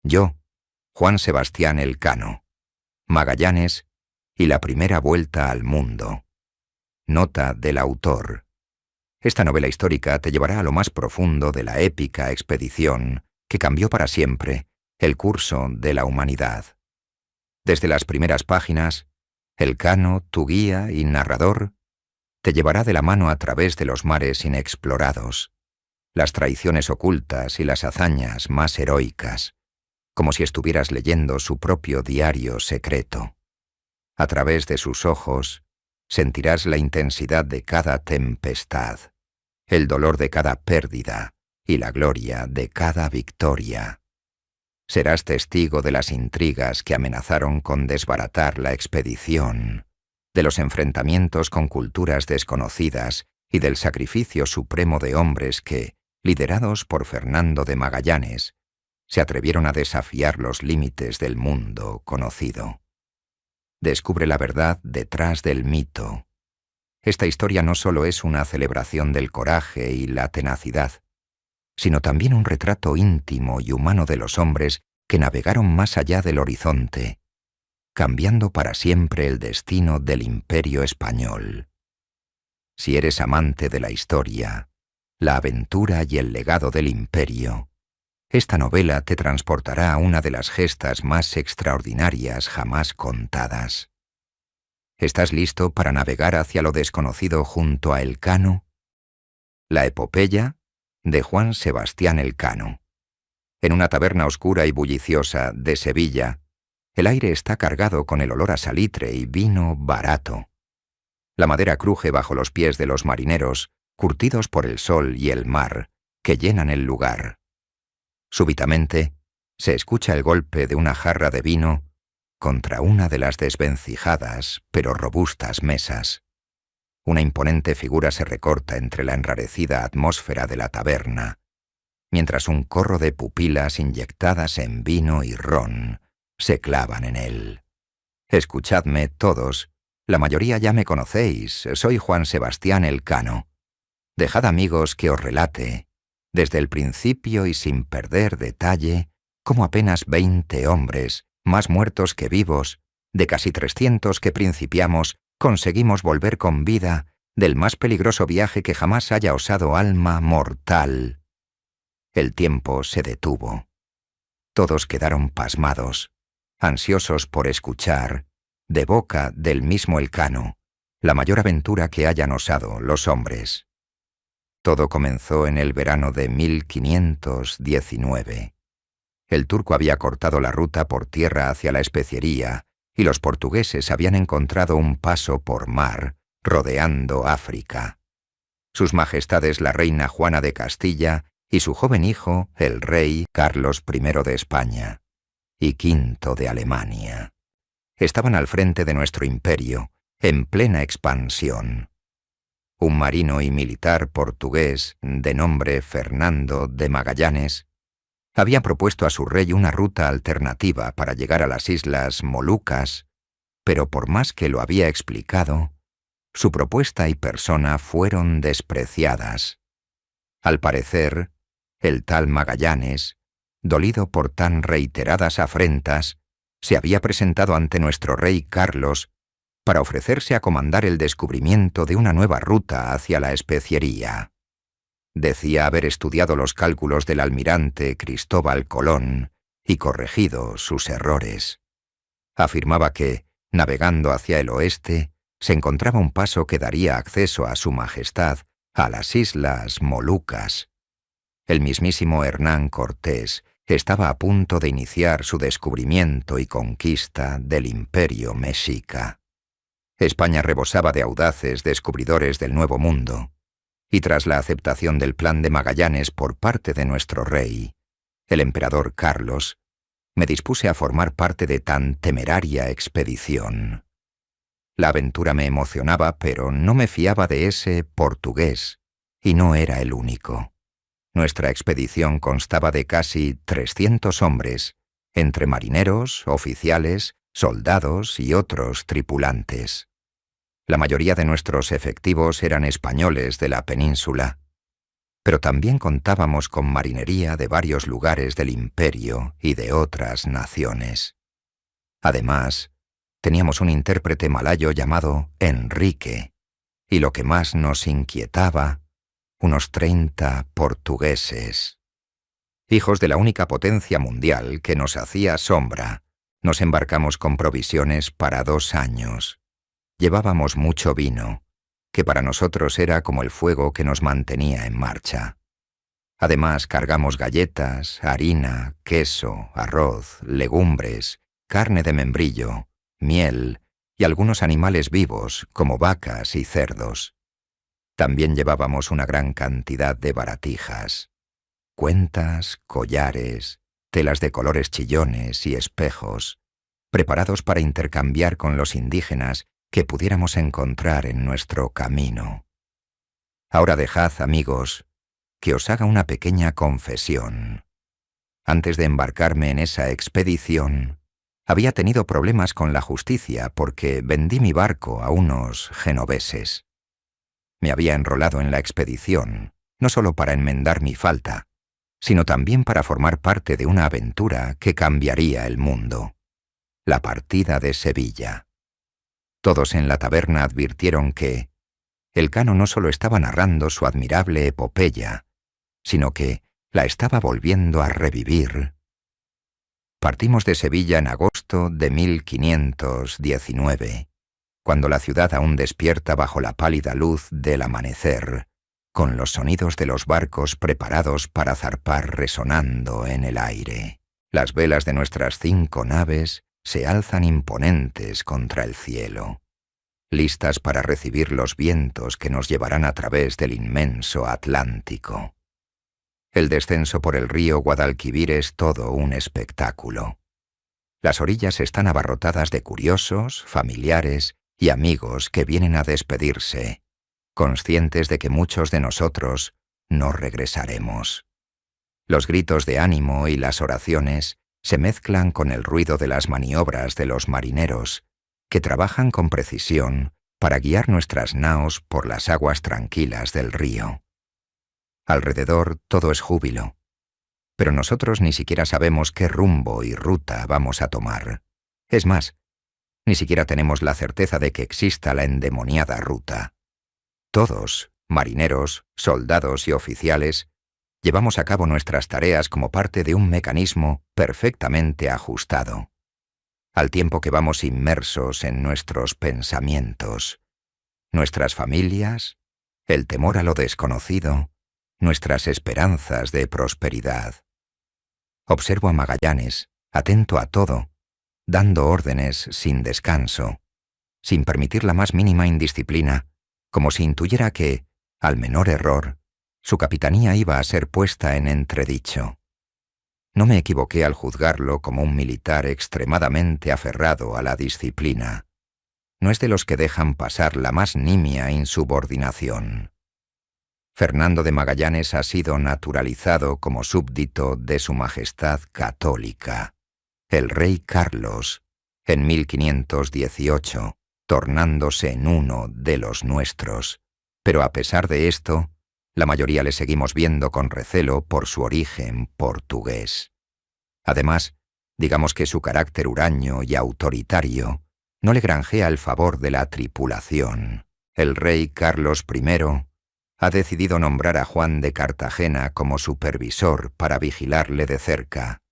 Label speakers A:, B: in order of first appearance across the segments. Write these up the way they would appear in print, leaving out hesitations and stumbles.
A: Yo, Juan Sebastián Elcano, Magallanes y la primera vuelta al mundo. Nota del autor. Esta novela histórica te llevará a lo más profundo de la épica expedición que cambió para siempre el curso de la humanidad. Desde las primeras páginas, Elcano, tu guía y narrador, te llevará de la mano a través de los mares inexplorados, las traiciones ocultas y las hazañas más heroicas, como si estuvieras leyendo su propio diario secreto. A través de sus ojos sentirás la intensidad de cada tempestad, el dolor de cada pérdida y la gloria de cada victoria. Serás testigo de las intrigas que amenazaron con desbaratar la expedición, de los enfrentamientos con culturas desconocidas y del sacrificio supremo de hombres que, liderados por Fernando de Magallanes, se atrevieron a desafiar los límites del mundo conocido. Descubre la verdad detrás del mito. Esta historia no solo es una celebración del coraje y la tenacidad, sino también un retrato íntimo y humano de los hombres que navegaron más allá del horizonte, cambiando para siempre el destino del Imperio español. Si eres amante de la historia, la aventura y el legado del imperio, esta novela te transportará a una de las gestas más extraordinarias jamás contadas. ¿Estás listo para navegar hacia lo desconocido junto a Elcano? La epopeya de Juan Sebastián Elcano. En una taberna oscura y bulliciosa de Sevilla, el aire está cargado con el olor a salitre y vino barato. La madera cruje bajo los pies de los marineros, curtidos por el sol y el mar, que llenan el lugar. Súbitamente, se escucha el golpe de una jarra de vino contra una de las desvencijadas pero robustas mesas. Una imponente figura se recorta entre la enrarecida atmósfera de la taberna, mientras un corro de pupilas inyectadas en vino y ron se clavan en él. Escuchadme todos, la mayoría ya me conocéis, soy Juan Sebastián Elcano. Dejad, amigos, que os relate, desde el principio y sin perder detalle, cómo apenas 20 hombres, más muertos que vivos, de casi 300 que principiamos, conseguimos volver con vida del más peligroso viaje que jamás haya osado alma mortal. El tiempo se detuvo. Todos quedaron pasmados, ansiosos por escuchar, de boca del mismo Elcano, la mayor aventura que hayan osado los hombres. Todo comenzó en el verano de 1519. El turco había cortado la ruta por tierra hacia la especiería y los portugueses habían encontrado un paso por mar, rodeando África. Sus majestades la reina Juana de Castilla y su joven hijo, el rey Carlos I de España y V de Alemania, estaban al frente de nuestro imperio, en plena expansión. Un marino y militar portugués de nombre Fernando de Magallanes había propuesto a su rey una ruta alternativa para llegar a las islas Molucas, pero por más que lo había explicado, su propuesta y persona fueron despreciadas. Al parecer, el tal Magallanes, dolido por tan reiteradas afrentas, se había presentado ante nuestro rey Carlos para ofrecerse a comandar el descubrimiento de una nueva ruta hacia la especiería. Decía haber estudiado los cálculos del almirante Cristóbal Colón y corregido sus errores. Afirmaba que, navegando hacia el oeste, se encontraba un paso que daría acceso a su majestad a las islas Molucas. El mismísimo Hernán Cortés estaba a punto de iniciar su descubrimiento y conquista del imperio mexica. España rebosaba de audaces descubridores del Nuevo Mundo, y tras la aceptación del plan de Magallanes por parte de nuestro rey, el emperador Carlos, me dispuse a formar parte de tan temeraria expedición. La aventura me emocionaba, pero no me fiaba de ese portugués, y no era el único. Nuestra expedición constaba de casi 300 hombres, entre marineros, oficiales, soldados y otros tripulantes. La mayoría de nuestros efectivos eran españoles de la península. pero también contábamos con marinería de varios lugares del imperio y de otras naciones. Además, teníamos un intérprete malayo llamado Enrique, y lo que más nos inquietaba, unos 30 portugueses. Hijos de la única potencia mundial que nos hacía sombra, nos embarcamos con provisiones para 2 años. Llevábamos mucho vino, que para nosotros era como el fuego que nos mantenía en marcha. Además, cargamos galletas, harina, queso, arroz, legumbres, carne de membrillo, miel y algunos animales vivos como vacas y cerdos. También llevábamos una gran cantidad de baratijas, cuentas, collares, telas de colores chillones y espejos, preparados para intercambiar con los indígenas que pudiéramos encontrar en nuestro camino. Ahora dejad, amigos, que os haga una pequeña confesión. Antes de embarcarme en esa expedición, había tenido problemas con la justicia porque vendí mi barco a unos genoveses. Me había enrolado en la expedición, no solo para enmendar mi falta, sino también para formar parte de una aventura que cambiaría el mundo: la partida de Sevilla. Todos en la taberna advirtieron que Elcano no solo estaba narrando su admirable epopeya, sino que la estaba volviendo a revivir. Partimos de Sevilla en agosto de 1519, cuando la ciudad aún despierta bajo la pálida luz del amanecer, con los sonidos de los barcos preparados para zarpar resonando en el aire. Las velas de nuestras 5 naves se alzan imponentes contra el cielo, listas para recibir los vientos que nos llevarán a través del inmenso Atlántico. El descenso por el río Guadalquivir es todo un espectáculo. Las orillas están abarrotadas de curiosos, familiares y amigos que vienen a despedirse, conscientes de que muchos de nosotros no regresaremos. Los gritos de ánimo y las oraciones se mezclan con el ruido de las maniobras de los marineros, que trabajan con precisión para guiar nuestras naos por las aguas tranquilas del río. Alrededor todo es júbilo, pero nosotros ni siquiera sabemos qué rumbo y ruta vamos a tomar. Es más, ni siquiera tenemos la certeza de que exista la endemoniada ruta. Todos, marineros, soldados y oficiales, llevamos a cabo nuestras tareas como parte de un mecanismo perfectamente ajustado, al tiempo que vamos inmersos en nuestros pensamientos, nuestras familias, el temor a lo desconocido, nuestras esperanzas de prosperidad. Observo a Magallanes, atento a todo, dando órdenes sin descanso, sin permitir la más mínima indisciplina, como si intuyera que, al menor error, su capitanía iba a ser puesta en entredicho. No me equivoqué al juzgarlo como un militar extremadamente aferrado a la disciplina. No es de los que dejan pasar la más nimia insubordinación. Fernando de Magallanes ha sido naturalizado como súbdito de Su Majestad Católica, el rey Carlos, en 1518, tornándose en uno de los nuestros. Pero a pesar de esto, la mayoría le seguimos viendo con recelo por su origen portugués. Además, digamos que su carácter huraño y autoritario no le granjea el favor de la tripulación. El rey Carlos I ha decidido nombrar a Juan de Cartagena como supervisor para vigilarle de cerca.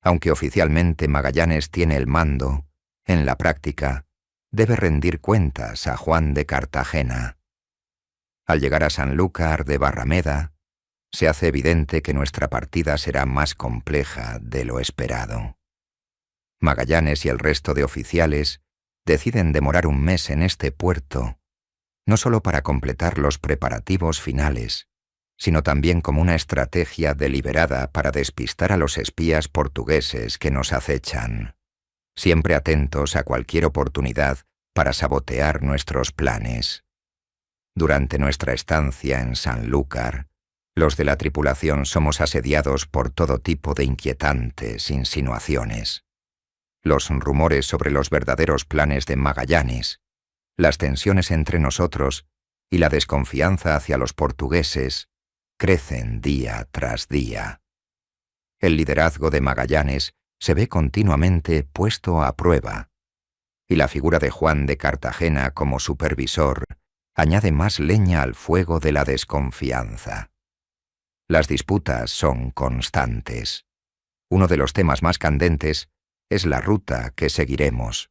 A: Aunque oficialmente Magallanes tiene el mando, en la práctica debe rendir cuentas a Juan de Cartagena. Al llegar a Sanlúcar de Barrameda, se hace evidente que nuestra partida será más compleja de lo esperado. Magallanes y el resto de oficiales deciden demorar un mes en este puerto, no solo para completar los preparativos finales, sino también como una estrategia deliberada para despistar a los espías portugueses que nos acechan, siempre atentos a cualquier oportunidad para sabotear nuestros planes. Durante nuestra estancia en Sanlúcar, los de la tripulación somos asediados por todo tipo de inquietantes insinuaciones. Los rumores sobre los verdaderos planes de Magallanes, las tensiones entre nosotros y la desconfianza hacia los portugueses crecen día tras día. El liderazgo de Magallanes se ve continuamente puesto a prueba, y la figura de Juan de Cartagena como supervisor añade más leña al fuego de la desconfianza. Las disputas son constantes. Uno de los temas más candentes es la ruta que seguiremos.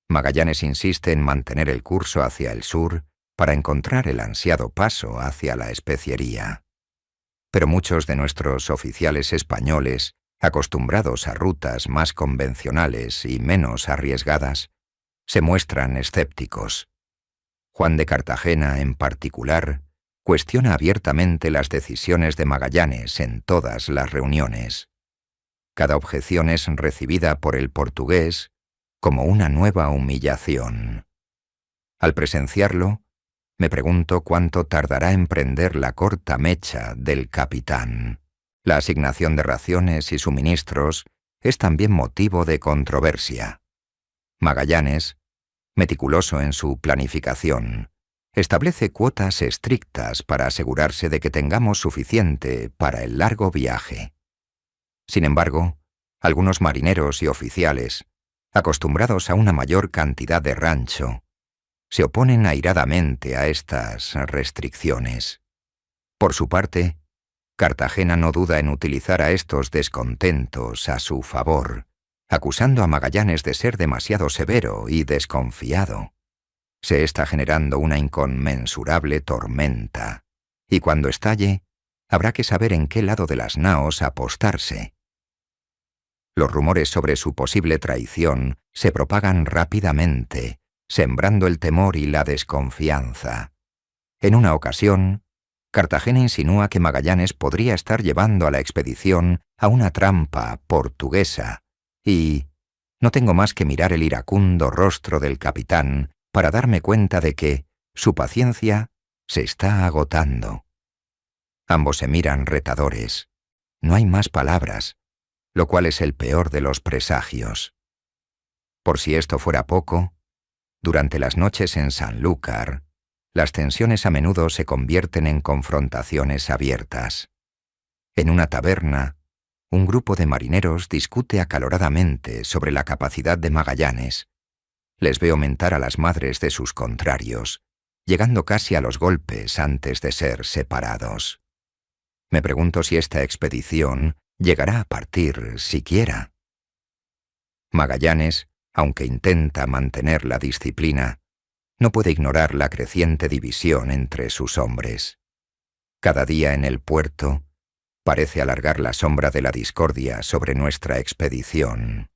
A: Magallanes insiste en mantener el curso hacia el sur para encontrar el ansiado paso hacia la especiería. Pero muchos de nuestros oficiales españoles, acostumbrados a rutas más convencionales y menos arriesgadas, se muestran escépticos. Juan de Cartagena, en particular, cuestiona abiertamente las decisiones de Magallanes en todas las reuniones. Cada objeción es recibida por el portugués como una nueva humillación. Al presenciarlo, me pregunto cuánto tardará en prender la corta mecha del capitán. La asignación de raciones y suministros es también motivo de controversia. Magallanes, meticuloso en su planificación, establece cuotas estrictas para asegurarse de que tengamos suficiente para el largo viaje. Sin embargo, algunos marineros y oficiales, acostumbrados a una mayor cantidad de rancho, se oponen airadamente a estas restricciones. Por su parte, Cartagena no duda en utilizar a estos descontentos a su favor, acusando a Magallanes de ser demasiado severo y desconfiado. Se está generando una inconmensurable tormenta, y cuando estalle, habrá que saber en qué lado de las naos apostarse. Los rumores sobre su posible traición se propagan rápidamente, sembrando el temor y la desconfianza. En una ocasión, Cartagena insinúa que Magallanes podría estar llevando a la expedición a una trampa portuguesa, y no tengo más que mirar el iracundo rostro del capitán para darme cuenta de que su paciencia se está agotando. Ambos se miran retadores. No hay más palabras, lo cual es el peor de los presagios. Por si esto fuera poco, durante las noches en Sanlúcar, las tensiones a menudo se convierten en confrontaciones abiertas. En una taberna, un grupo de marineros discute acaloradamente sobre la capacidad de Magallanes. Les veo mentar a las madres de sus contrarios, llegando casi a los golpes antes de ser separados. Me pregunto si esta expedición llegará a partir siquiera. Magallanes, aunque intenta mantener la disciplina, no puede ignorar la creciente división entre sus hombres. Cada día en el puerto parece alargar la sombra de la discordia sobre nuestra expedición.